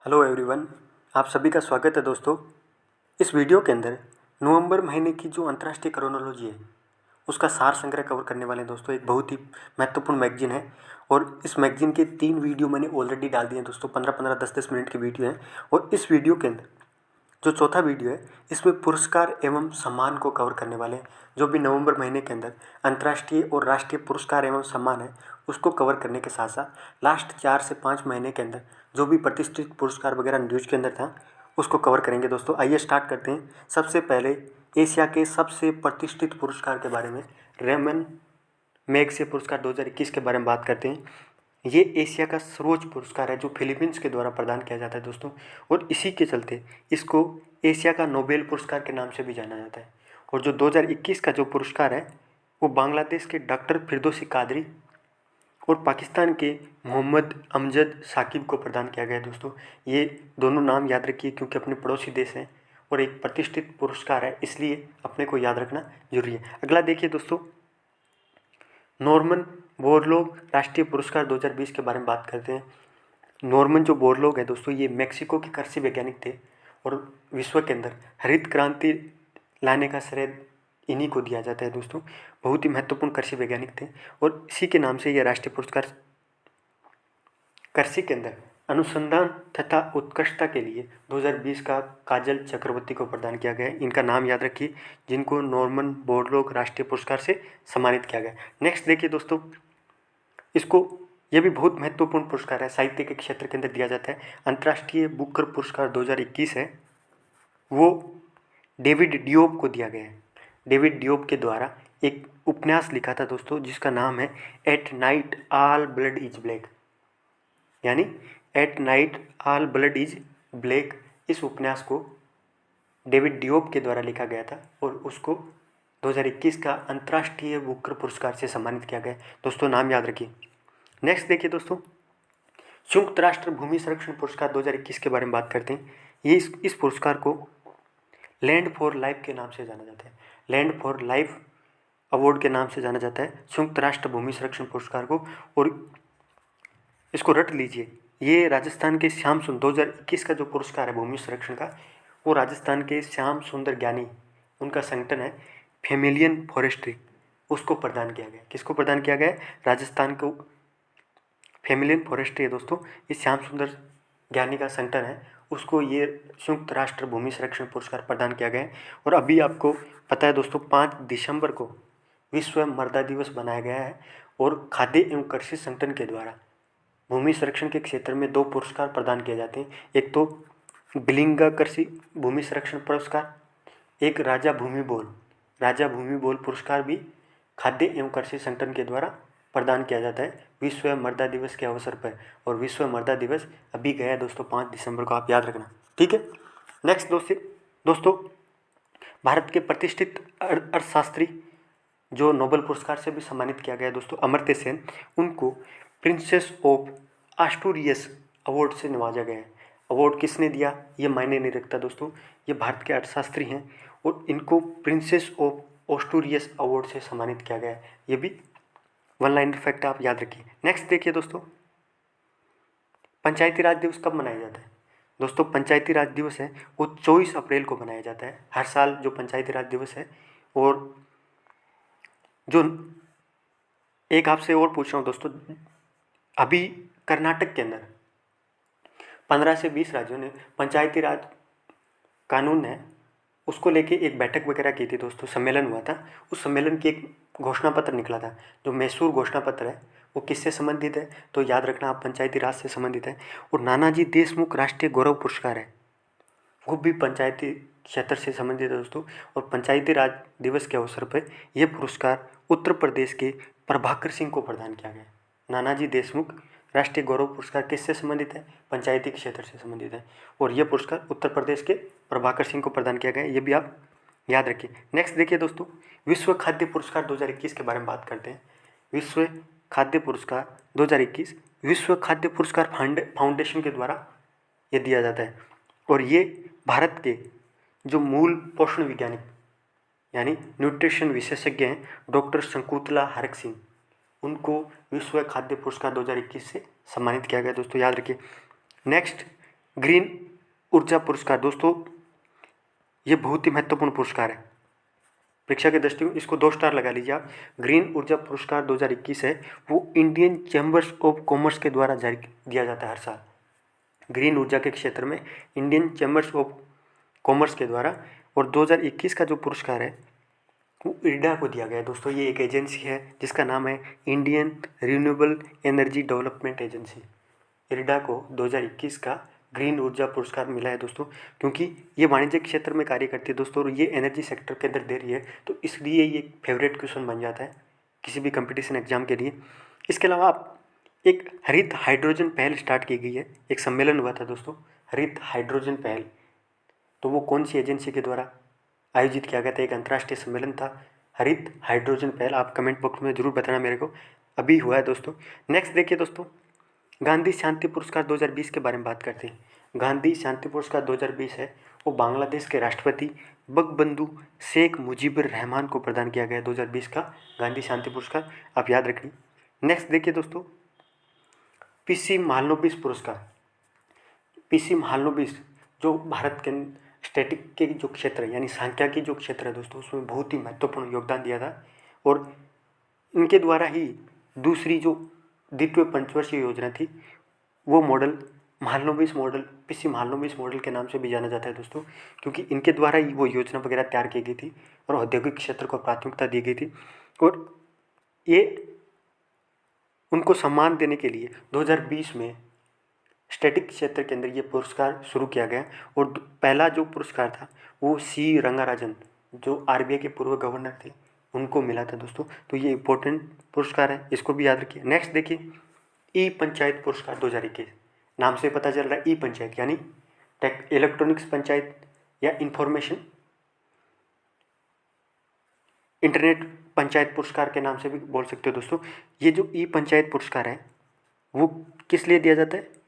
Hello everyone, आप सभी का स्वागत है दोस्तों। इस वीडियो के अंदर नवंबर महीने की जो अंतर्राष्ट्रीय क्रोनोलॉजी है उसका सार संग्रह कवर करने वाले हैं दोस्तों। एक बहुत ही महत्वपूर्ण मैगजीन है और इस मैगजीन के 3 वीडियो मैंने ऑलरेडी डाल दिए हैं दोस्तों। 15-15, 10-10 मिनट की वीडियो है और इस वीडियो के अंदर जो चौथा वीडियो है इसमें पुरस्कार एवं सम्मान को कवर करने वाले हैं। जो भी नवंबर महीने के अंदर अंतर्राष्ट्रीय और राष्ट्रीय पुरस्कार एवं सम्मान है उसको कवर करने के साथ साथ लास्ट 4 से 5 महीने के अंदर जो भी प्रतिष्ठित पुरस्कार वगैरह न्यूज के अंदर था उसको कवर करेंगे दोस्तों। आइए स्टार्ट करते हैं। सबसे पहले एशिया के सबसे प्रतिष्ठित पुरस्कार के बारे में, रेमन मैगसेसे पुरस्कार 2021 के बारे में बात करते हैं। ये एशिया का सर्वोच्च पुरस्कार है जो फिलीपींस के द्वारा प्रदान किया जाता है दोस्तों, और इसी के चलते इसको एशिया का नोबेल पुरस्कार के नाम से भी जाना जाता है। और जो 2021 का जो पुरस्कार है वो बांग्लादेश के डॉक्टर फिरदौसी कादरी और पाकिस्तान के मोहम्मद अमजद साकिब को प्रदान किया गया है दोस्तों। ये दोनों नाम याद रखिए क्योंकि अपने पड़ोसी देश हैं और एक प्रतिष्ठित पुरस्कार है, इसलिए अपने को याद रखना जरूरी है। अगला देखिए दोस्तों, नॉर्मन बोरलॉग राष्ट्रीय पुरस्कार 2020 के बारे में बात करते हैं। नॉर्मन जो बोरलॉग है दोस्तों, ये मेक्सिको के कृषि वैज्ञानिक थे और विश्व के अंदर हरित क्रांति लाने का श्रेय इन्हीं को दिया जाता है दोस्तों। बहुत ही महत्वपूर्ण कृषि वैज्ञानिक थे और इसी के नाम से यह राष्ट्रीय पुरस्कार कृषि के अंदर अनुसंधान तथा उत्कृष्टता के लिए 2020 का काजल चक्रवर्ती को प्रदान किया गया है। इनका नाम याद रखिए, जिनको नॉर्मन बोरलॉग राष्ट्रीय पुरस्कार से सम्मानित किया गया। नेक्स्ट देखिए दोस्तों, इसको यह भी बहुत महत्वपूर्ण पुरस्कार है, साहित्य के क्षेत्र के अंदर दिया जाता है। अंतर्राष्ट्रीय बुकर पुरस्कार 2021 है, वो डेविड डियोप को दिया गया है। डेविड डियोप के द्वारा एक उपन्यास लिखा था दोस्तों जिसका नाम है at night all blood is black, यानी at night all blood is black. इस उपन्यास को डेविड डियोप के द्वारा लिखा गया था और उसको 2021 का अंतर्राष्ट्रीय बुकर पुरस्कार से सम्मानित किया गया। दोस्तों नाम याद रखिए। नेक्स्ट देखिए दोस्तों, संयुक्त राष्ट्र भूमि संरक्षण पुरस्कार 2021 के बारे में बात करते हैं। ये इस पुरस्कार को लैंड फॉर लाइफ के नाम से जाना जाता है। लैंड फॉर लाइफ अवार्ड के नाम से जाना जाता है संयुक्त राष्ट्र भूमि संरक्षण पुरस्कार को, और इसको रट लीजिए। ये राजस्थान के श्याम सुंदर 2021 का जो पुरस्कार है भूमि संरक्षण का, वो राजस्थान के श्याम सुंदर ज्ञानी, उनका संगठन है फेमिलियन फॉरेस्ट्री, उसको प्रदान किया गया। किसको प्रदान किया गया है? राजस्थान को फेमिलियन फॉरेस्ट्री है दोस्तों, ये श्याम सुंदर ज्ञानी का संगठन है, उसको ये संयुक्त राष्ट्र भूमि संरक्षण पुरस्कार प्रदान किया गया है। और अभी आपको पता है दोस्तों, 5 दिसंबर को विश्व मृदा दिवस बनाया गया है और खाद्य एवं कृषि संगठन के द्वारा भूमि संरक्षण के क्षेत्र में 2 पुरस्कार प्रदान किए जाते हैं। एक तो बिलिंगा कृषि भूमि संरक्षण पुरस्कार, एक राजा भूमि बोल पुरस्कार भी खाद्य एवं कृषि संगठन के द्वारा प्रदान किया जाता है विश्व मृदा दिवस के अवसर पर। और विश्व मृदा दिवस अभी गया है दोस्तों 5 दिसंबर को, आप याद रखना, ठीक है। नेक्स्ट दोस्तों, भारत के प्रतिष्ठित अर्थशास्त्री जो नोबेल पुरस्कार से भी सम्मानित किया गया है दोस्तों, अमर्त्य सेन, उनको प्रिंसेस ऑफ एस्टूरियस अवार्ड से नवाजा गया है। अवार्ड किसने दिया ये मायने नहीं रखता दोस्तों, ये भारत के अर्थशास्त्री हैं और इनको प्रिंसेस ऑफ एस्टूरियस अवार्ड से सम्मानित किया गया है। ये भी वन लाइनर फैक्ट आप याद रखिए। नेक्स्ट देखिए दोस्तों, पंचायती राज दिवस कब मनाया जाता है? दोस्तों पंचायती राज दिवस है वो 24 अप्रैल को मनाया जाता है हर साल, जो पंचायती राज दिवस है। और जो एक आपसे और पूछ रहा हूँ दोस्तों, अभी कर्नाटक के अंदर 15 से 20 राज्यों ने पंचायती राज कानून है उसको लेके एक बैठक वगैरह की थी दोस्तों, सम्मेलन हुआ था। उस सम्मेलन की एक घोषणा पत्र निकला था। जो मैसूर घोषणा पत्र है वो किससे संबंधित है? तो याद रखना आप, पंचायती राज से संबंधित है। और नानाजी देशमुख राष्ट्रीय गौरव पुरस्कार है वो भी पंचायती क्षेत्र से संबंधित है दोस्तों। और पंचायती राज दिवस के अवसर पर यह पुरस्कार उत्तर प्रदेश के प्रभाकर सिंह को प्रदान किया गया। नानाजी देशमुख राष्ट्रीय गौरव पुरस्कार किससे संबंधित है? पंचायती क्षेत्र से संबंधित है और यह पुरस्कार उत्तर प्रदेश के प्रभाकर सिंह को प्रदान किया गया है, ये भी आप याद रखिए। नेक्स्ट देखिए दोस्तों, विश्व खाद्य पुरस्कार 2021 के बारे में बात करते हैं। विश्व खाद्य पुरस्कार 2021 विश्व खाद्य पुरस्कार फाउंडेशन के द्वारा ये दिया जाता है और ये भारत के जो मूल पोषण वैज्ञानिक यानी न्यूट्रिशन विशेषज्ञ हैं डॉक्टर शंकुतला हरक सिंह, उनको विश्व खाद्य पुरस्कार 2021 से सम्मानित किया गया दोस्तों, याद रखिए। नेक्स्ट ग्रीन ऊर्जा पुरस्कार दोस्तों ये बहुत ही महत्वपूर्ण पुरस्कार है। परीक्षा के दृष्टिकोण इसको 2 स्टार लगा लीजिए आप। ग्रीन ऊर्जा पुरस्कार 2021 है, वो इंडियन चैम्बर्स ऑफ कॉमर्स के द्वारा जारी दिया जाता है हर साल। ग्रीन ऊर्जा के क्षेत्र में इंडियन चैम्बर्स ऑफ कॉमर्स के द्वारा, और 2021 का जो पुरस्कार है वो इरडा को दिया गया है दोस्तों। ये एक एजेंसी है जिसका नाम है Indian renewable energy development agency. IRDA को 2021 का ग्रीन ऊर्जा पुरस्कार मिला है दोस्तों, क्योंकि ये वाणिज्यिक क्षेत्र में कार्य करती है दोस्तों, और ये एनर्जी सेक्टर के अंदर दे रही है, तो इसलिए ये फेवरेट क्वेश्चन बन जाता है किसी भी कंपटीशन एग्जाम के लिए। इसके अलावा आप एक हरित हाइड्रोजन पहल स्टार्ट की गई है, एक सम्मेलन हुआ था दोस्तों हरित हाइड्रोजन पहल, तो वो कौन सी एजेंसी के द्वारा आयोजित किया गया था? एक अंतर्राष्ट्रीय सम्मेलन था हरित हाइड्रोजन पहल। आप कमेंट बॉक्स में जरूर बताना मेरे को, अभी हुआ है दोस्तों। नेक्स्ट देखिए दोस्तों, गांधी शांति पुरस्कार 2020 के बारे में बात करते हैं। गांधी शांति पुरस्कार 2020 है, वो बांग्लादेश के राष्ट्रपति बंगबंधु शेख मुजीबुर रहमान को प्रदान किया गया 2020 का गांधी शांति पुरस्कार, आप याद रखिए। नेक्स्ट देखिए दोस्तों, पीसी महालनोबिस पुरस्कार। पीसी महालनोबिस जो भारत के स्टैटिक के जो क्षेत्र है यानी सांख्यिकी जो क्षेत्र है दोस्तों, उसमें बहुत ही महत्वपूर्ण योगदान दिया था, और इनके द्वारा ही दूसरी जो द्वितीय पंचवर्षीय योजना थी वो model Mahalanobis model, PC Mahalanobis model के नाम से भी जाना जाता है दोस्तों, क्योंकि इनके द्वारा ही वो योजना वगैरह तैयार की गई थी और औद्योगिक क्षेत्र को प्राथमिकता दी गई थी। और ये उनको सम्मान देने के लिए 2020 में स्टैटिक क्षेत्र के अंदर ये पुरस्कार शुरू किया गया, और पहला जो पुरस्कार था वो सी रंगाराजन जो आरबीआई के पूर्व गवर्नर थे उनको मिला था दोस्तों। तो ये इंपॉर्टेंट पुरस्कार है, इसको भी याद रखिए। नेक्स्ट देखिए, ई पंचायत पुरस्कार 2021, नाम से पता चल रहा है ई पंचायत यानी इलेक्ट्रॉनिक्स पंचायत या इंफॉर्मेशन इंटरनेट पंचायत पुरस्कार के नाम से भी बोल सकते हो दोस्तों। ये जो ई पंचायत पुरस्कार है वो किस लिए दिया जाता है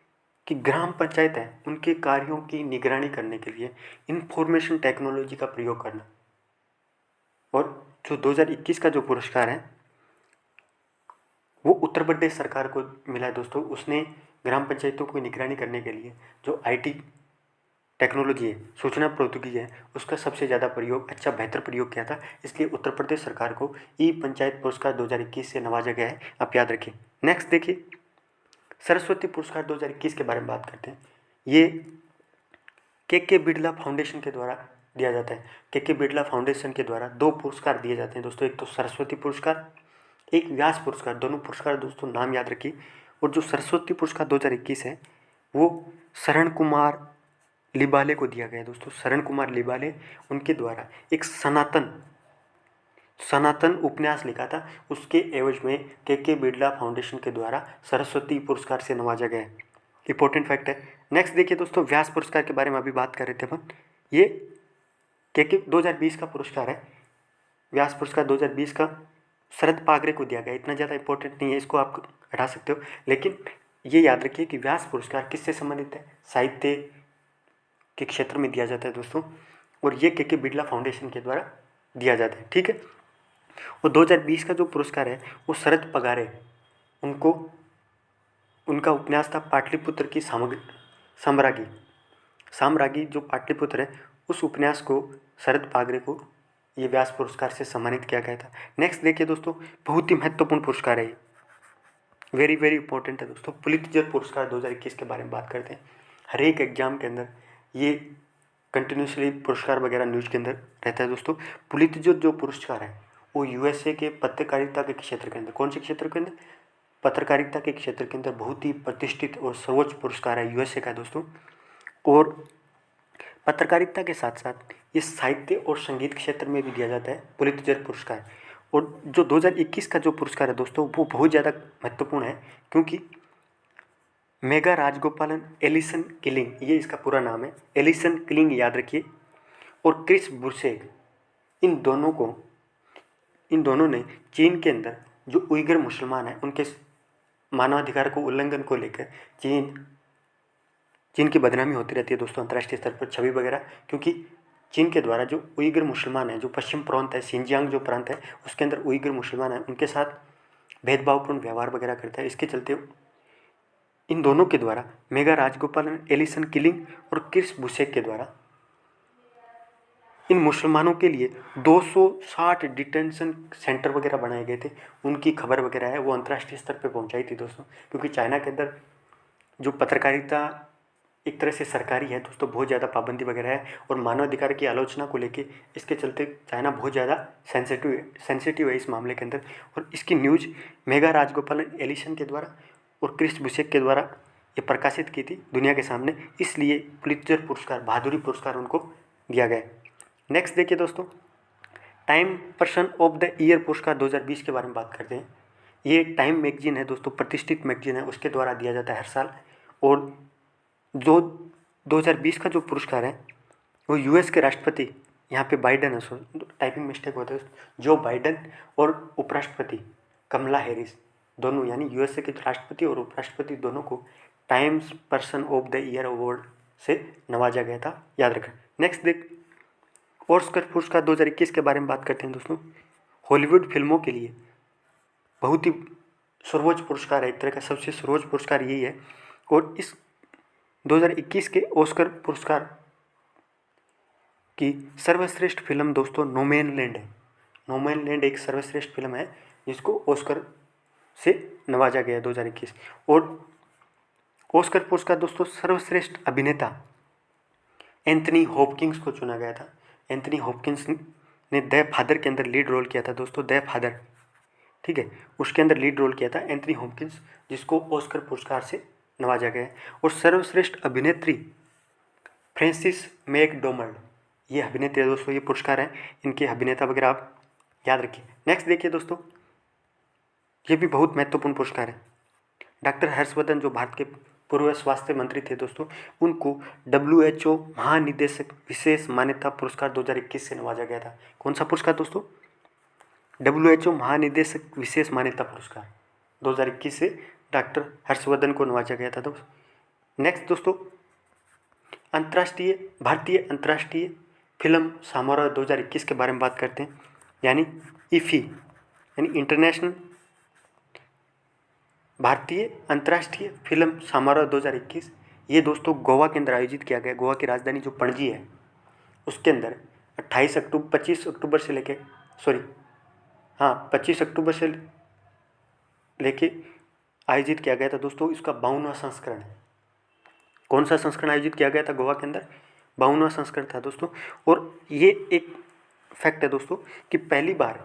कि ग्राम पंचायत है उनके कार्यों की निगरानी करने के लिए इंफॉर्मेशन टेक्नोलॉजी का प्रयोग करना। और जो 2021 का जो पुरस्कार है वो उत्तर प्रदेश सरकार को मिला है दोस्तों। उसने ग्राम पंचायतों की निगरानी करने के लिए जो आईटी टेक्नोलॉजी है, सूचना प्रौद्योगिकी है, उसका सबसे ज़्यादा प्रयोग, अच्छा बेहतर प्रयोग किया था, इसलिए उत्तर प्रदेश सरकार को ई पंचायत पुरस्कार 2021 से नवाजा गया है, आप याद रखिए। नेक्स्ट देखिए, सरस्वती पुरस्कार 2021 के बारे में बात करते हैं। ये के बिरला फाउंडेशन के द्वारा दिया जाता है। के बिरला फाउंडेशन के द्वारा 2 पुरस्कार दिए जाते हैं दोस्तों, एक तो सरस्वती पुरस्कार, एक व्यास पुरस्कार। दोनों पुरस्कार दोस्तों नाम याद रखिए। और जो सरस्वती पुरस्कार 2021 है वो शरण कुमार लिबाले को दिया गया है दोस्तों। शरण कुमार लिबाले, उनके द्वारा एक सनातन उपन्यास लिखा था, उसके एवज में के बिरला फाउंडेशन के द्वारा सरस्वती पुरस्कार से नवाजा गया है। इंपॉर्टेंट फैक्ट है। नेक्स्ट देखिए दोस्तों, व्यास पुरस्कार के बारे में अभी बात कर रहे थे अपन। ये के 2020 का पुरस्कार है। व्यास पुरस्कार 2020 का शरद पागरे को दिया गया। इतना ज़्यादा इंपॉर्टेंट नहीं है, इसको आप हटा सकते हो, लेकिन ये याद रखिए कि व्यास पुरस्कार किससे संबंधित है? साहित्य के क्षेत्र में दिया जाता है दोस्तों, और ये के बिरला फाउंडेशन के द्वारा दिया जाता है, ठीक है। और 2020 का जो पुरस्कार है वो शरद पगारे, उनको उनका उपन्यास था पाटलिपुत्र की साम्राज्ञी जो पाटलिपुत्र है, उस उपन्यास को शरद पागरे को ये व्यास पुरस्कार से सम्मानित किया गया था। नेक्स्ट देखिए दोस्तों, बहुत ही महत्वपूर्ण पुरस्कार है ये, वेरी वेरी इंपॉर्टेंट है दोस्तों। पुलित्जर पुरस्कार 2021 के बारे में बात करते हैं। हर एक एग्जाम के अंदर ये कंटिन्यूसली पुरस्कार वगैरह न्यूज़ के अंदर रहता है दोस्तों। पुलित्जर जो पुरस्कार है वो यूएसए के पत्रकारिता के क्षेत्र के अंदर, कौन से क्षेत्र के अंदर? पत्रकारिता के क्षेत्र के अंदर बहुत ही प्रतिष्ठित और सर्वोच्च पुरस्कार है यूएसए का दोस्तों। और पत्रकारिता के साथ साथ ये साहित्य और संगीत क्षेत्र में भी दिया जाता है पुलित्जर पुरस्कार। और जो 2021 का जो पुरस्कार है दोस्तों वो बहुत ज़्यादा महत्वपूर्ण है, क्योंकि मेगा राजगोपालन एलिसन किलिंग, ये इसका पूरा नाम है, एलिसन किलिंग याद रखिए, और क्रिस बुर्सेग, इन दोनों ने चीन के अंदर जो उइगर मुसलमान हैं उनके मानवाधिकार को उल्लंघन को लेकर चीन की बदनामी होती रहती है दोस्तों अंतर्राष्ट्रीय स्तर पर, छवि वगैरह, क्योंकि चीन के द्वारा जो उइगर मुसलमान हैं, जो पश्चिम प्रांत है, शिनजियांग जो प्रांत है उसके अंदर उइगर मुसलमान हैं, उनके साथ भेदभावपूर्ण व्यवहार वगैरह करता है। इसके चलते इन दोनों के द्वारा, मेगा राजगोपालन, एलिसन किलिंग और क्रिस बुसेक के द्वारा इन मुसलमानों के लिए 260 डिटेंशन सेंटर वगैरह बनाए गए थे। उनकी खबर वगैरह है वो अंतर्राष्ट्रीय स्तर पे पहुंचाई थी दोस्तों, क्योंकि चाइना के अंदर जो पत्रकारिता एक तरह से सरकारी है दोस्तों, बहुत ज़्यादा पाबंदी वगैरह है और मानवाधिकार की आलोचना को लेके इसके चलते चाइना बहुत ज़्यादा सेंसिटिव है इस मामले के अंदर। और इसकी न्यूज़ मेगा राजगोपालन एलिसन के द्वारा और क्रिस बुसेक के द्वारा ये प्रकाशित की थी दुनिया के सामने, इसलिए पुलित्जर पुरस्कार, बहादुरी पुरस्कार उनको दिया गया। नेक्स्ट देखिए दोस्तों, time person of the year पुरस्कार 2020 के बारे में बात करते हैं। ये टाइम मैगजीन है दोस्तों, प्रतिष्ठित मैगजीन है, उसके द्वारा दिया जाता है हर साल। और जो 2020 का जो पुरस्कार है वो यूएस के राष्ट्रपति, यहाँ पे बाइडन है, सो टाइपिंग मिस्टेक होता है, जो बाइडन और उपराष्ट्रपति कमला हैरिस दोनों, यानी यूएसए के राष्ट्रपति और उपराष्ट्रपति दोनों को times person of the year award से नवाजा गया था, याद रखें। नेक्स्ट देख, ऑस्कर पुरस्कार 2021 के बारे में बात करते हैं दोस्तों। हॉलीवुड फिल्मों के लिए बहुत ही सर्वोच्च पुरस्कार है, एक तरह का सबसे सर्वोच्च पुरस्कार यही है। और इस 2021 के ऑस्कर पुरस्कार की सर्वश्रेष्ठ फिल्म दोस्तों नोमैनलैंड है। नोमैनलैंड एक सर्वश्रेष्ठ फिल्म है जिसको ऑस्कर से नवाजा गया 2021। और ऑस्कर पुरस्कार दोस्तों सर्वश्रेष्ठ अभिनेता एंथनी हॉपकिंस को चुना गया था। एंथनी हॉपकिंस ने द फादर के अंदर लीड रोल किया था दोस्तों, द फादर, ठीक है, उसके अंदर लीड रोल किया था एंथनी हॉपकिंस, जिसको ऑस्कर पुरस्कार से नवाजा गया है। और सर्वश्रेष्ठ अभिनेत्री फ्रांसिस मैकडोमल्ड, ये अभिनेत्री है दोस्तों, ये पुरस्कार है, इनके अभिनेता वगैरह आप याद रखिए। नेक्स्ट देखिए दोस्तों, ये भी बहुत महत्वपूर्ण पुरस्कार है। डॉक्टर हर्षवर्धन जो भारत के पूर्व स्वास्थ्य मंत्री थे दोस्तों, उनको WHO महानिदेशक विशेष मान्यता पुरस्कार 2021 से नवाजा गया था। कौन सा पुरस्कार दोस्तों? WHO महानिदेशक विशेष मान्यता पुरस्कार 2021 से डॉक्टर हर्षवर्धन को नवाजा गया था दोस्तों। नेक्स्ट दोस्तों, भारतीय अंतर्राष्ट्रीय फिल्म समारोह 2021 के बारे में बात करते हैं, यानी IFFI, यानी इंटरनेशनल भारतीय अंतर्राष्ट्रीय फिल्म समारोह 2021। ये दोस्तों गोवा के अंदर आयोजित किया गया। गोवा की राजधानी जो पणजी है उसके अंदर 25 अक्टूबर से लेके 25 अक्टूबर से लेके आयोजित किया गया था दोस्तों। इसका 52वां संस्करण है। कौन सा संस्करण आयोजित किया गया था गोवा के अंदर? 52वां संस्करण था दोस्तों। और ये एक फैक्ट है दोस्तों कि पहली बार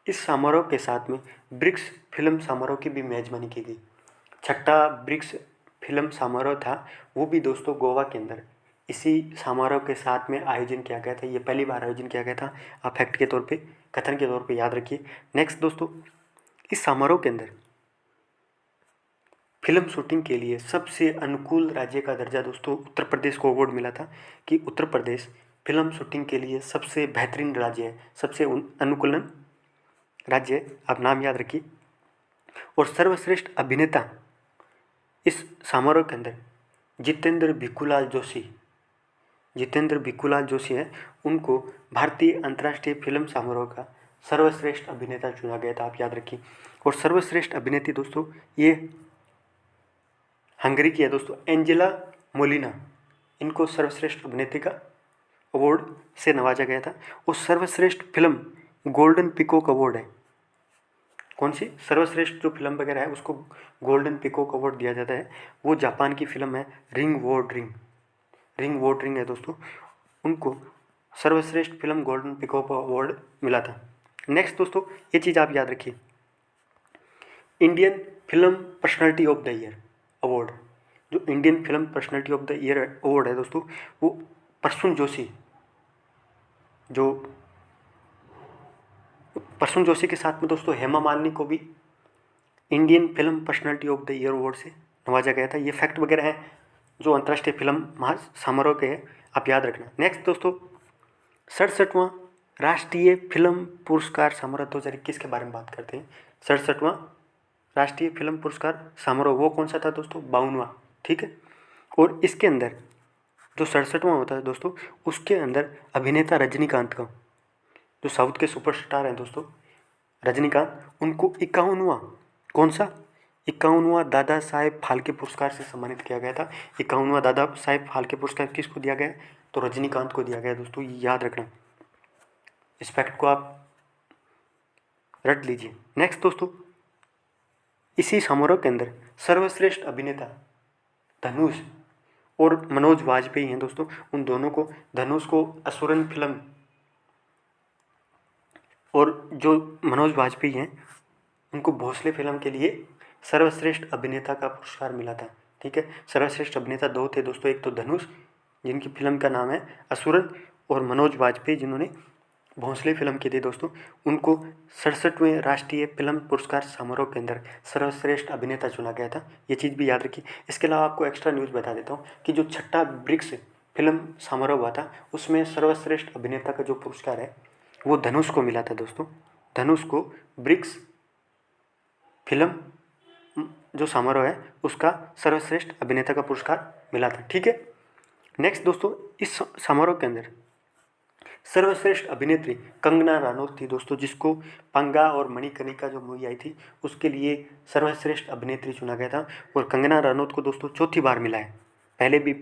इस समारोह के साथ में ब्रिक्स फिल्म समारोह की भी मेजबानी की गई। छठा ब्रिक्स फिल्म समारोह था, वो भी दोस्तों गोवा के अंदर इसी समारोह के साथ में आयोजन किया गया था। ये पहली बार आयोजन किया गया था, आप फैक्ट के तौर पे, कथन के तौर पे याद रखिए। नेक्स्ट दोस्तों, इस समारोह के अंदर फिल्म शूटिंग के लिए सबसे अनुकूल राज्य का दर्जा दोस्तों उत्तर प्रदेश को अवार्ड मिला था, कि उत्तर प्रदेश फिल्म शूटिंग के लिए सबसे बेहतरीन राज्य है, सबसे अनुकूलन राज्य है, आप नाम याद रखिए। और सर्वश्रेष्ठ अभिनेता इस समारोह के अंदर जितेंद्र भिखुलाल जोशी है, उनको भारतीय अंतर्राष्ट्रीय फिल्म समारोह का सर्वश्रेष्ठ अभिनेता चुना गया था, आप याद रखिए। और सर्वश्रेष्ठ अभिनेत्री दोस्तों ये हंगरी की है दोस्तों, एंजेला मोलिना, इनको सर्वश्रेष्ठ अभिनेत्री का अवार्ड से नवाजा गया था। और सर्वश्रेष्ठ फिल्म गोल्डन पिकॉक अवार्ड है। कौन सी? सर्वश्रेष्ठ जो फिल्म वगैरह है उसको गोल्डन पिकॉक अवार्ड दिया जाता है। वो जापान की फिल्म है रिंग वो ड्रिंग है दोस्तों, उनको सर्वश्रेष्ठ फिल्म गोल्डन पिकॉक अवार्ड मिला था। नेक्स्ट दोस्तों, ये चीज़ आप याद रखिए, Indian film personality of the year award, जो Indian film personality of the year award है दोस्तों, वो प्रसून जोशी के साथ में दोस्तों हेमा मालिनी को भी Indian film personality of the year award से नवाजा गया था। ये फैक्ट वगैरह है जो अंतर्राष्ट्रीय फिल्म महासमारोह के हैं, आप याद रखना। नेक्स्ट दोस्तों, 67वां राष्ट्रीय फिल्म पुरस्कार समारोह 2021 के बारे में बात करते हैं। 67वां राष्ट्रीय फिल्म पुरस्कार समारोह वो कौन सा था दोस्तों? 52वां, ठीक है। और इसके अंदर जो 67वां होता है दोस्तों, उसके अंदर अभिनेता रजनीकांत का, जो साउथ के सुपरस्टार हैं दोस्तों रजनीकांत, उनको 51वां कौन सा 51वां दादा साहेब फाल्के पुरस्कार से सम्मानित किया गया था। 51वां दादा साहेब फाल्के पुरस्कार किसको दिया गया है? तो रजनीकांत को दिया गया दोस्तों, ये याद रखना, इस फैक्ट को आप रट लीजिए। नेक्स्ट दोस्तों, इसी समारोह के अंदर सर्वश्रेष्ठ अभिनेता धनुष और मनोज वाजपेयी हैं दोस्तों, उन दोनों को, धनुष को असुरन फिल्म और जो मनोज वाजपेयी हैं उनको भोसले फिल्म के लिए सर्वश्रेष्ठ अभिनेता का पुरस्कार मिला था। ठीक है, सर्वश्रेष्ठ अभिनेता दो थे दोस्तों, एक तो धनुष जिनकी फिल्म का नाम है असुरन, और मनोज वाजपेयी जिन्होंने भोसले फिल्म की थी दोस्तों, उनको 67वें राष्ट्रीय फिल्म पुरस्कार समारोह के अंदर सर्वश्रेष्ठ अभिनेता चुना गया था। ये चीज़ भी याद रखिए। इसके अलावा आपको एक्स्ट्रा न्यूज़ बता देता हूँ कि जो छठा ब्रिक्स फिल्म समारोह हुआ था उसमें सर्वश्रेष्ठ अभिनेता का जो पुरस्कार है वो धनुष को मिला था दोस्तों। धनुष को ब्रिक्स फिल्म जो समारोह है उसका सर्वश्रेष्ठ अभिनेता का पुरस्कार मिला था। ठीक है, नेक्स्ट दोस्तों, इस समारोह के अंदर सर्वश्रेष्ठ अभिनेत्री कंगना रनौत थी दोस्तों, जिसको पंगा और मणिकर्णिका जो मूवी आई थी उसके लिए सर्वश्रेष्ठ अभिनेत्री चुना गया था। और कंगना रनौत को दोस्तों चौथी बार मिला है, पहले भी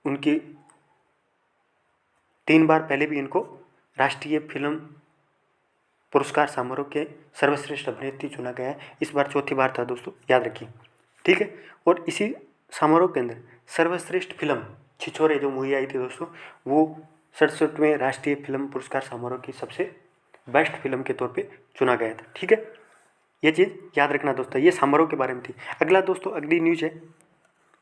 उनकी 3 बार पहले भी इनको राष्ट्रीय फिल्म पुरस्कार समारोह के सर्वश्रेष्ठ अभिनेत्री चुना गया है, इस बार चौथी बार था दोस्तों, याद रखिए। ठीक है, और इसी समारोह के अंदर सर्वश्रेष्ठ फिल्म छिछोरे जो मूवी आई थी दोस्तों, वो 67वें राष्ट्रीय फिल्म पुरस्कार समारोह की सबसे बेस्ट फिल्म के तौर पे चुना गया था। ठीक है, ये चीज़ याद रखना दोस्तों, ये समारोह के बारे में थी। अगला दोस्तों, अगली न्यूज है,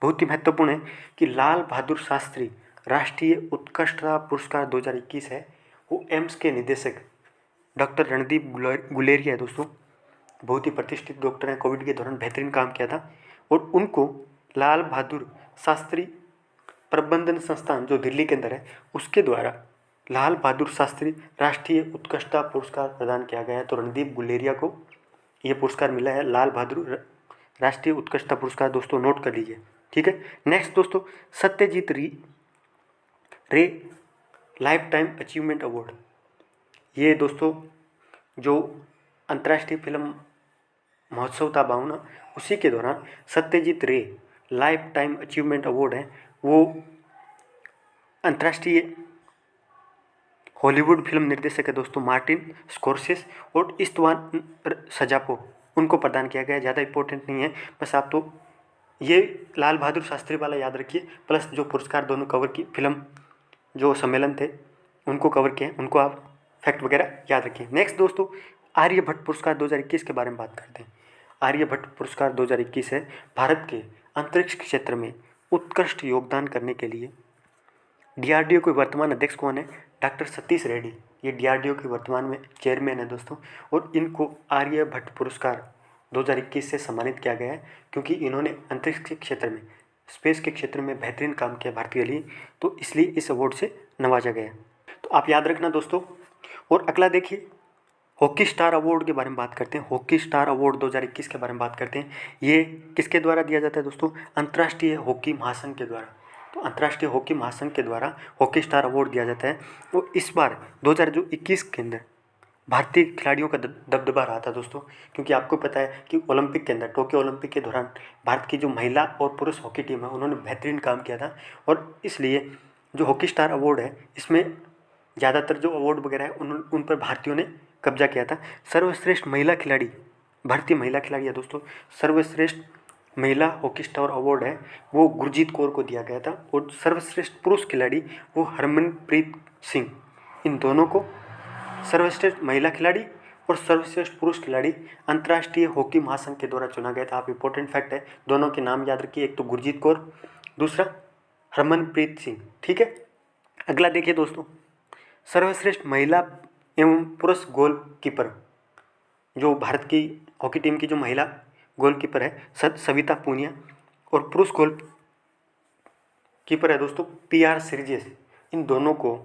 बहुत ही महत्वपूर्ण है कि लाल बहादुर शास्त्री राष्ट्रीय उत्कृष्टता पुरस्कार 2021 है, वो एम्स के निदेशक डॉक्टर रणदीप गुलेरिया है दोस्तों, बहुत ही प्रतिष्ठित डॉक्टर हैं, कोविड के दौरान बेहतरीन काम किया था, और उनको लाल बहादुर शास्त्री प्रबंधन संस्थान जो दिल्ली के अंदर है उसके द्वारा लाल बहादुर शास्त्री राष्ट्रीय उत्कृष्टता पुरस्कार प्रदान किया गया है। तो रणदीप गुलेरिया को ये पुरस्कार मिला है, लाल बहादुर राष्ट्रीय उत्कृष्टता पुरस्कार, दोस्तों नोट कर लीजिए। ठीक है, नेक्स्ट दोस्तों, सत्यजीत रे लाइफ टाइम अचीवमेंट अवार्ड, ये दोस्तों जो अंतर्राष्ट्रीय फिल्म महोत्सव था 52, उसी के दौरान सत्यजीत रे लाइफ टाइम अचीवमेंट अवार्ड है, वो अंतर्राष्ट्रीय हॉलीवुड फिल्म निर्देशक है दोस्तों मार्टिन स्कॉर्सेस और इस्तवान सजापो, उनको प्रदान किया गया है। ज़्यादा इंपॉर्टेंट नहीं है, बस आप तो ये लाल बहादुर शास्त्री वाला याद रखिए, प्लस जो पुरस्कार दोनों कवर की फिल्म जो सम्मेलन थे उनको कवर किए, उनको आप फैक्ट वगैरह याद रखिए। नेक्स्ट दोस्तों, आर्यभट्ट पुरस्कार 2021 के बारे में बात करते हैं। आर्यभट्ट पुरस्कार 2021 है भारत के अंतरिक्ष क्षेत्र में उत्कृष्ट योगदान करने के लिए। डीआरडीओ के वर्तमान अध्यक्ष कौन है? डॉक्टर सतीश रेड्डी, ये डीआरडीओ के वर्तमान में चेयरमैन है दोस्तों, और इनको आर्यभट्ट पुरस्कार 2021 से सम्मानित किया गया है क्योंकि इन्होंने अंतरिक्ष के क्षेत्र में, स्पेस के क्षेत्र में बेहतरीन काम किया भारतीय लिए, तो इसलिए इस अवार्ड से नवाजा गया। तो आप याद रखना दोस्तों। और अगला देखिए, हॉकी स्टार अवार्ड के बारे में बात करते हैं। हॉकी स्टार अवार्ड 2021 के बारे में बात करते हैं। ये किसके द्वारा दिया जाता है दोस्तों? अंतर्राष्ट्रीय हॉकी महासंघ के द्वारा। तो अंतर्राष्ट्रीय हॉकी महासंघ के द्वारा हॉकी स्टार अवार्ड दिया जाता है। तो इस बार 2021 के अंदर भारतीय खिलाड़ियों का दबदबा रहा था दोस्तों, क्योंकि आपको पता है कि ओलंपिक के अंदर, टोक्यो ओलंपिक के दौरान भारत की जो महिला और पुरुष हॉकी टीम है उन्होंने बेहतरीन काम किया था, और इसलिए जो हॉकी स्टार अवार्ड है इसमें ज़्यादातर जो अवार्ड वगैरह है उन पर भारतीयों ने कब्जा किया था। सर्वश्रेष्ठ महिला खिलाड़ी, भारतीय महिला खिलाड़ी है दोस्तों, सर्वश्रेष्ठ महिला हॉकी स्टार अवार्ड है वो गुरजीत कौर को दिया गया था, और सर्वश्रेष्ठ पुरुष खिलाड़ी वो हरमनप्रीत सिंह, इन दोनों को सर्वश्रेष्ठ महिला खिलाड़ी और सर्वश्रेष्ठ पुरुष खिलाड़ी अंतर्राष्ट्रीय हॉकी महासंघ के द्वारा चुना गया था। आप इंपॉर्टेंट फैक्ट है, दोनों के नाम याद रखिए, एक तो गुरजीत कौर, दूसरा हरमनप्रीत सिंह। ठीक है, अगला देखिए दोस्तों, सर्वश्रेष्ठ महिला एवं पुरुष गोलकीपर, जो भारत की हॉकी टीम की जो महिला गोलकीपर है सविता पूनिया, और पुरुष गोल कीपर है दोस्तों पीआर सिरजेस, इन दोनों को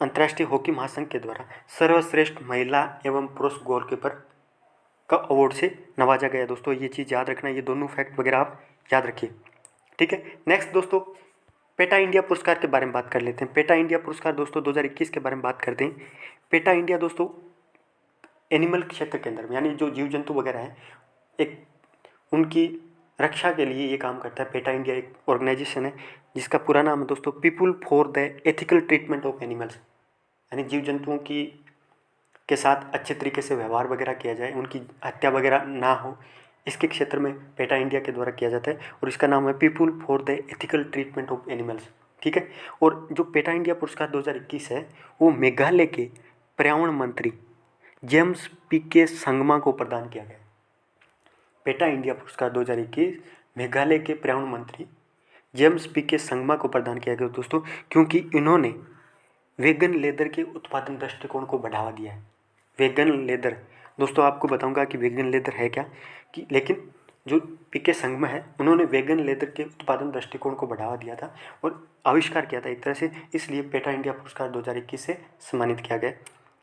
अंतर्राष्ट्रीय हॉकी महासंघ के द्वारा सर्वश्रेष्ठ महिला एवं पुरुष गोलकीपर का अवार्ड से नवाजा गया दोस्तों। ये चीज़ याद रखना, ये दोनों फैक्ट वगैरह आप याद रखिए। ठीक है, नेक्स्ट दोस्तों, पेटा इंडिया पुरस्कार के बारे में बात कर लेते हैं। पेटा इंडिया पुरस्कार दोस्तों 2021 के बारे में बात करते हैं। पेटा इंडिया दोस्तों एनिमल क्षेत्र के अंदर, यानी जो जीव जंतु वगैरह हैं, एक उनकी रक्षा के लिए ये काम करता है। पेटा इंडिया एक ऑर्गेनाइजेशन है जिसका पूरा नाम है दोस्तों people for the ethical treatment of animals, यानी जीव जंतुओं की के साथ अच्छे तरीके से व्यवहार वगैरह किया जाए, उनकी हत्या वगैरह ना हो, इसके क्षेत्र में पेटा इंडिया के द्वारा किया जाता है और इसका नाम है people for the ethical treatment of animals, ठीक है। और जो पेटा इंडिया पुरस्कार 2021 है वो मेघालय के पर्यावरण मंत्री जेम्स पीके संगमा को प्रदान किया गया। पेटा इंडिया पुरस्कार 2021 मेघालय के पर्यावरण मंत्री जेम्स पीके संगमा को प्रदान किया गया दोस्तों, क्योंकि इन्होंने वेगन लेदर के उत्पादन दृष्टिकोण को बढ़ावा दिया है। वेगन लेदर दोस्तों आपको बताऊंगा कि वेगन लेदर है क्या, कि लेकिन जो पीके संगमा है उन्होंने वेगन लेदर के उत्पादन दृष्टिकोण को बढ़ावा दिया था और आविष्कार किया था एक तरह से, इसलिए पेटा इंडिया पुरस्कार 2021 से सम्मानित किया गया।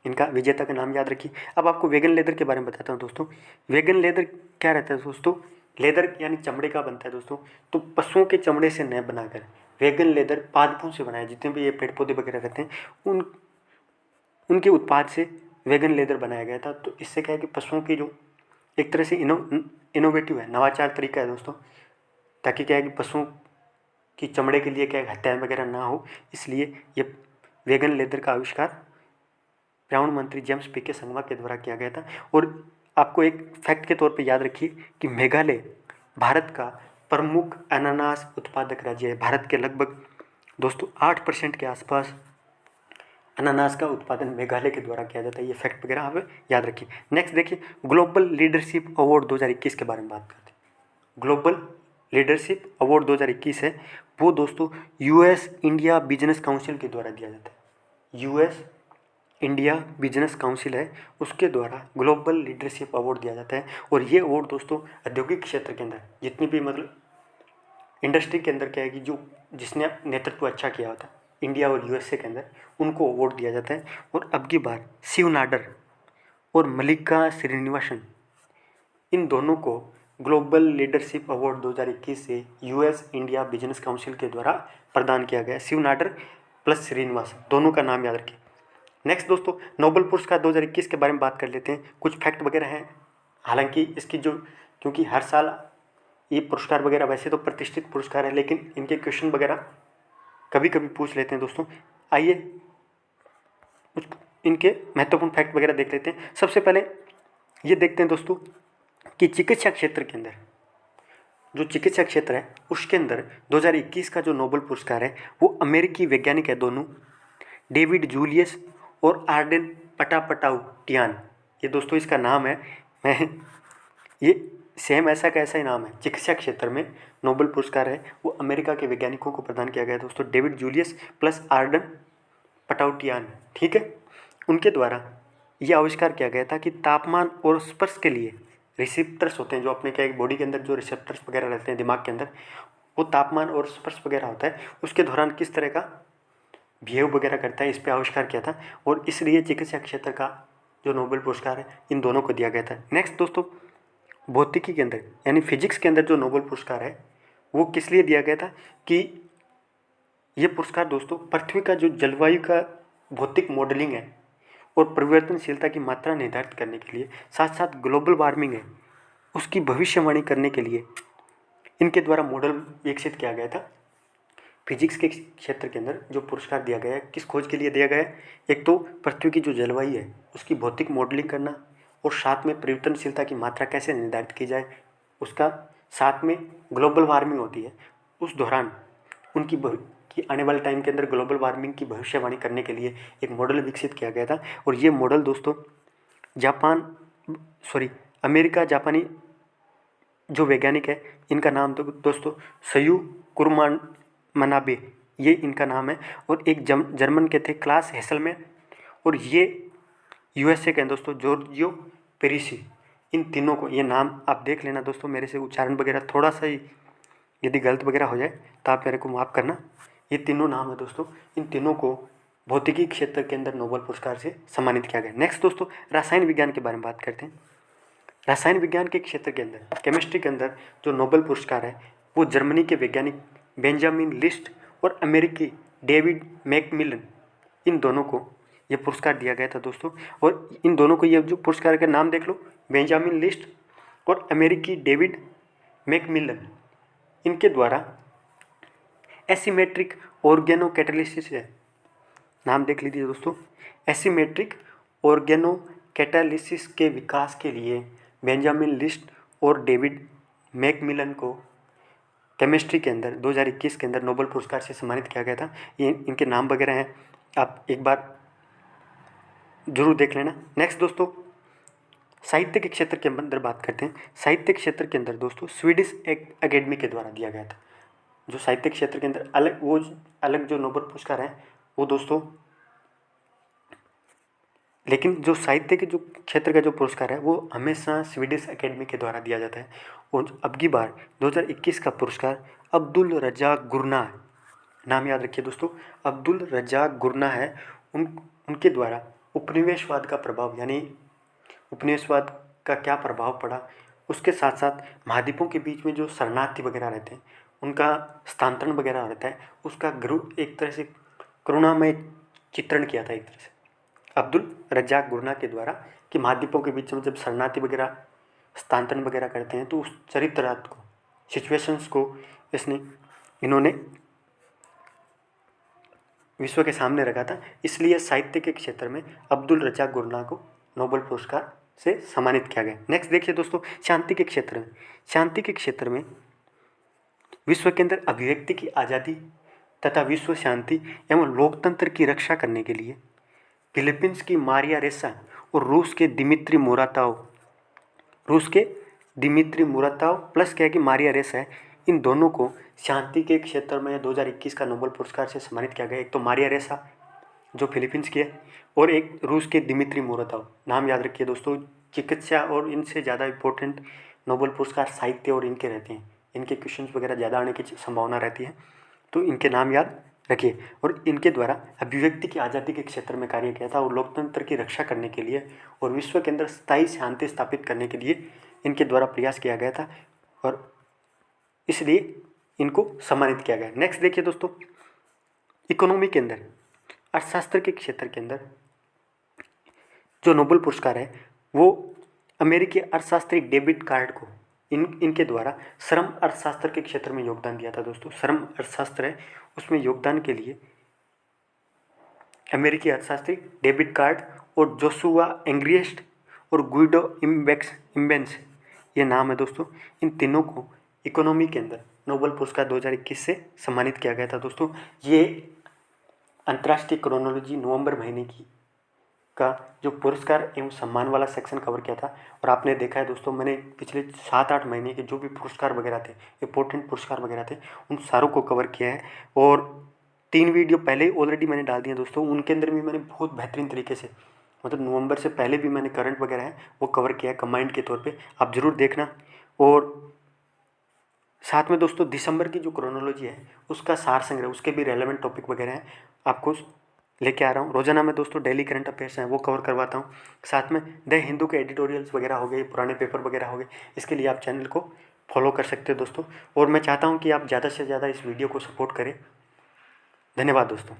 इनका विजेता का नाम याद रखिए। अब आपको वेगन लेदर के बारे में बताता हूँ दोस्तों। वेगन लेदर क्या रहता है दोस्तों, लेदर यानी चमड़े का बनता है दोस्तों, तो पशुओं के चमड़े से न बनाकर वेगन लेदर पादपों से बनाया, जितने भी ये पेड़ पौधे वगैरह रहते हैं उनके उत्पाद से वेगन लेदर बनाया गया था। तो इससे क्या है कि पशुओं की जो एक तरह से इनोवेटिव है, नवाचार तरीका है दोस्तों, ताकि क्या है कि पशुओं की चमड़े के लिए क्या है हत्याएं वगैरह ना हो, इसलिए ये वेगन लेदर का आविष्कार पर्यावरण मंत्री जेम्स पीके संगमा के द्वारा किया गया था। और आपको एक फैक्ट के तौर पे याद रखिए कि मेघालय भारत का प्रमुख अनानास उत्पादक राज्य है। भारत के लगभग दोस्तों 8% के आसपास अनानास का उत्पादन मेघालय के द्वारा किया जाता है। ये फैक्ट वगैरह आप याद रखिए। नेक्स्ट देखिए, ग्लोबल लीडरशिप अवार्ड 2021 के बारे में बात करते हैं। ग्लोबल लीडरशिप अवार्ड 2021 है वो दोस्तों यूएस इंडिया बिजनेस काउंसिल के द्वारा दिया जाता है। यूएस इंडिया बिजनेस काउंसिल है उसके द्वारा ग्लोबल लीडरशिप अवार्ड दिया जाता है। और ये अवार्ड दोस्तों औद्योगिक क्षेत्र के अंदर जितनी भी मतलब इंडस्ट्री के अंदर क्या है कि जो जिसने नेतृत्व अच्छा किया होता है इंडिया और यूएसए के अंदर, उनको अवार्ड दिया जाता है। और अब की बार शिव नाडर और मल्लिका श्रीनिवासन इन दोनों को ग्लोबल लीडरशिप अवार्ड 2021 से यूएस इंडिया बिजनेस काउंसिल के द्वारा प्रदान किया गया। शिव नाडर प्लस श्रीनिवास दोनों का नाम याद रखिए। नेक्स्ट दोस्तों, नोबेल पुरस्कार 2021 के बारे में बात कर लेते हैं। कुछ फैक्ट वगैरह हैं, हालांकि इसकी जो क्योंकि हर साल ये पुरस्कार वगैरह वैसे तो प्रतिष्ठित पुरस्कार है, लेकिन इनके क्वेश्चन वगैरह कभी कभी पूछ लेते हैं दोस्तों। आइए कुछ इनके महत्वपूर्ण फैक्ट वगैरह देख लेते हैं। सबसे पहले ये देखते हैं दोस्तों कि चिकित्सा क्षेत्र के अंदर जो चिकित्सा क्षेत्र है उसके अंदर 2021 का जो नोबेल पुरस्कार है वो अमेरिकी वैज्ञानिक है दोनों, डेविड जूलियस और आर्डेन पटापटाउटियान। ये दोस्तों इसका नाम है, मैं ये सेम ऐसा का ऐसा ही नाम है। चिकित्सा क्षेत्र में नोबेल पुरस्कार है वो अमेरिका के वैज्ञानिकों को प्रदान किया गया दोस्तों, डेविड जूलियस प्लस आर्डन पटाउटियान, ठीक है। उनके द्वारा ये आविष्कार किया गया था कि तापमान और स्पर्श के लिए रिसेप्टर्स होते हैं, जो अपने क्या बॉडी के अंदर जो रिसेप्टर्स वगैरह रहते हैं दिमाग के अंदर, वो तापमान और स्पर्श वगैरह होता है उसके दौरान किस तरह का बिहेव वगैरह करता है, इस पर आविष्कार किया था। और इसलिए चिकित्सा क्षेत्र का जो नोबेल पुरस्कार है इन दोनों को दिया गया था। नेक्स्ट दोस्तों, भौतिकी के अंदर यानी फिजिक्स के अंदर जो नोबेल पुरस्कार है वो किस लिए दिया गया था कि ये पुरस्कार दोस्तों पृथ्वी का जो जलवायु का भौतिक मॉडलिंग है और परिवर्तनशीलता की मात्रा निर्धारित करने के लिए, साथ साथ ग्लोबल वार्मिंग है उसकी भविष्यवाणी करने के लिए इनके द्वारा मॉडल विकसित किया गया था। फिजिक्स के क्षेत्र के अंदर जो पुरस्कार दिया गया है किस खोज के लिए दिया गया है, एक तो पृथ्वी की जो जलवायु है उसकी भौतिक मॉडलिंग करना और साथ में परिवर्तनशीलता की मात्रा कैसे निर्धारित की जाए उसका, साथ में ग्लोबल वार्मिंग होती है उस दौरान उनकी कि आने वाले टाइम के अंदर ग्लोबल वार्मिंग की भविष्यवाणी करने के लिए एक मॉडल विकसित किया गया था। और ये मॉडल दोस्तों अमेरिका जापानी जो वैज्ञानिक है इनका नाम तो दोस्तों सयू कुरमान मनाबे, ये इनका नाम है। और एक जर्मन के थे क्लास हेसलमैन, और ये यूएसए के हैं दोस्तों जॉर्जियो पेरिसी। इन तीनों को ये नाम आप देख लेना दोस्तों, मेरे से उच्चारण वगैरह थोड़ा सा ही यदि गलत वगैरह हो जाए तो आप मेरे को माफ़ करना। ये तीनों नाम है दोस्तों, इन तीनों को भौतिकी क्षेत्र के अंदर नोबेल पुरस्कार से सम्मानित किया गया। नेक्स्ट दोस्तों, रसायन विज्ञान के बारे में बात करते हैं। रसायन विज्ञान के क्षेत्र के अंदर केमिस्ट्री के अंदर जो नोबेल पुरस्कार है वो जर्मनी के वैज्ञानिक बेंजामिन लिस्ट और अमेरिकी डेविड मैकमिलन, इन दोनों को ये पुरस्कार दिया गया था दोस्तों। और इन दोनों को ये जो पुरस्कार का नाम देख लो, बेंजामिन लिस्ट और अमेरिकी डेविड मैकमिलन, इनके द्वारा एसिमेट्रिक ऑर्गेनोकैटालिसिस है, नाम देख लीजिए दोस्तों, एसिमेट्रिक ऑर्गेनोकैटालिसिस के विकास के लिए बेंजामिन लिस्ट और डेविड मैकमिलन को केमिस्ट्री के अंदर 2021 के अंदर नोबेल पुरस्कार से सम्मानित किया गया था। ये इनके नाम वगैरह हैं, आप एक बार जरूर देख लेना। नेक्स्ट दोस्तों, साहित्य के क्षेत्र के अंदर बात करते हैं। साहित्य क्षेत्र के अंदर दोस्तों स्वीडिश एकेडमी के द्वारा दिया गया था। जो साहित्य क्षेत्र के अंदर अलग जो नोबेल पुरस्कार हैं वो दोस्तों, लेकिन जो साहित्य के जो क्षेत्र का जो पुरस्कार है वो हमेशा स्वीडिश एकेडमी के द्वारा दिया जाता है। और अब की बार 2021 का पुरस्कार अब्दुल रज़ाक गुरना, नाम याद रखिए दोस्तों, अब्दुल रज़ाक गुरना है। उनके द्वारा उपनिवेशवाद का प्रभाव, यानी उपनिवेशवाद का क्या प्रभाव पड़ा, उसके साथ साथ महाद्वीपों के बीच में जो शरणार्थी वगैरह रहते हैं उनका स्थानांतरण वगैरह रहता है, उसका एक तरह से करुणामय चित्रण किया था एक तरह से अब्दुल रज़ाक गुरना के द्वारा, कि महाद्वीपों के बीच में जब शरणार्थी वगैरह स्थानांतरण वगैरह करते हैं तो उस चरित्रार्थ को, सिचुएशंस को इन्होंने विश्व के सामने रखा था। इसलिए साहित्य के क्षेत्र में अब्दुल रज़ाक गुरना को नोबेल पुरस्कार से सम्मानित किया गया। नेक्स्ट देखिए दोस्तों, शांति के क्षेत्र में, शांति के क्षेत्र में विश्व के अंदर अभिव्यक्ति की आज़ादी तथा विश्व शांति एवं लोकतंत्र की रक्षा करने के लिए फिलीपींस की मारिया रेसा और रूस के दिमित्री मुराताव प्लस क्या है कि मारिया रेसा है, इन दोनों को शांति के क्षेत्र में 2021 का नोबेल पुरस्कार से सम्मानित किया गया। एक तो मारिया रेसा जो फिलीपींस की है और एक रूस के दिमित्री मुराताव, नाम याद रखिए दोस्तों। चिकित्सा और इनसे ज़्यादा इम्पोर्टेंट नोबेल पुरस्कार साहित्य और इनके रहते हैं, इनके क्वेश्चंस वगैरह ज़्यादा आने की संभावना रहती है, तो इनके नाम याद रखिए। और इनके द्वारा अभिव्यक्ति की आज़ादी के क्षेत्र में कार्य किया था और लोकतंत्र की रक्षा करने के लिए और विश्व के अंदर स्थायी शांति स्थापित करने के लिए इनके द्वारा प्रयास किया गया था और इसलिए इनको सम्मानित किया गया। नेक्स्ट देखिए दोस्तों, इकोनॉमी के अंदर, अर्थशास्त्र के क्षेत्र के अंदर जो नोबेल पुरस्कार है वो अमेरिकी अर्थशास्त्री डेविड कार्ड को, इनके द्वारा श्रम अर्थशास्त्र के क्षेत्र में योगदान दिया था दोस्तों। श्रम अर्थशास्त्र है उसमें योगदान के लिए अमेरिकी अर्थशास्त्री डेविड कार्ड और जोशुआ एंग्रिएस्ट और गुइडो इम्बेंस, ये नाम है दोस्तों। इन तीनों को इकोनॉमी के अंदर नोबेल पुरस्कार 2021 से सम्मानित किया गया था दोस्तों। ये अंतर्राष्ट्रीय क्रोनोलॉजी नवंबर महीने का जो पुरस्कार एवं सम्मान वाला सेक्शन कवर किया था। और आपने देखा है दोस्तों, मैंने पिछले 7-8 महीने के जो भी पुरस्कार वगैरह थे, इंपॉर्टेंट पुरस्कार वगैरह थे, उन सारों को कवर किया है। और 3 वीडियो पहले ऑलरेडी मैंने डाल दिए दोस्तों, उनके अंदर भी मैंने बहुत बेहतरीन तरीके से, मतलब नवंबर से पहले भी मैंने करंट वगैरह है वो कवर किया है कंबाइंड के तौर पर, आप ज़रूर देखना। और साथ में दोस्तों दिसंबर की जो क्रोनोलॉजी है उसका सार संग्रह, उसके भी रेलेवेंट टॉपिक वगैरह हैं, आपको लेके आ रहा हूँ। रोजाना मैं दोस्तों डेली करंट अफेयर्स हैं वो कवर करवाता हूँ। साथ में द हिंदू के एडिटोरियल्स वगैरह हो गए, पुराने पेपर वगैरह हो गए, इसके लिए आप चैनल को फॉलो कर सकते हो दोस्तों। और मैं चाहता हूँ कि आप ज़्यादा से ज़्यादा इस वीडियो को सपोर्ट करें। धन्यवाद दोस्तों।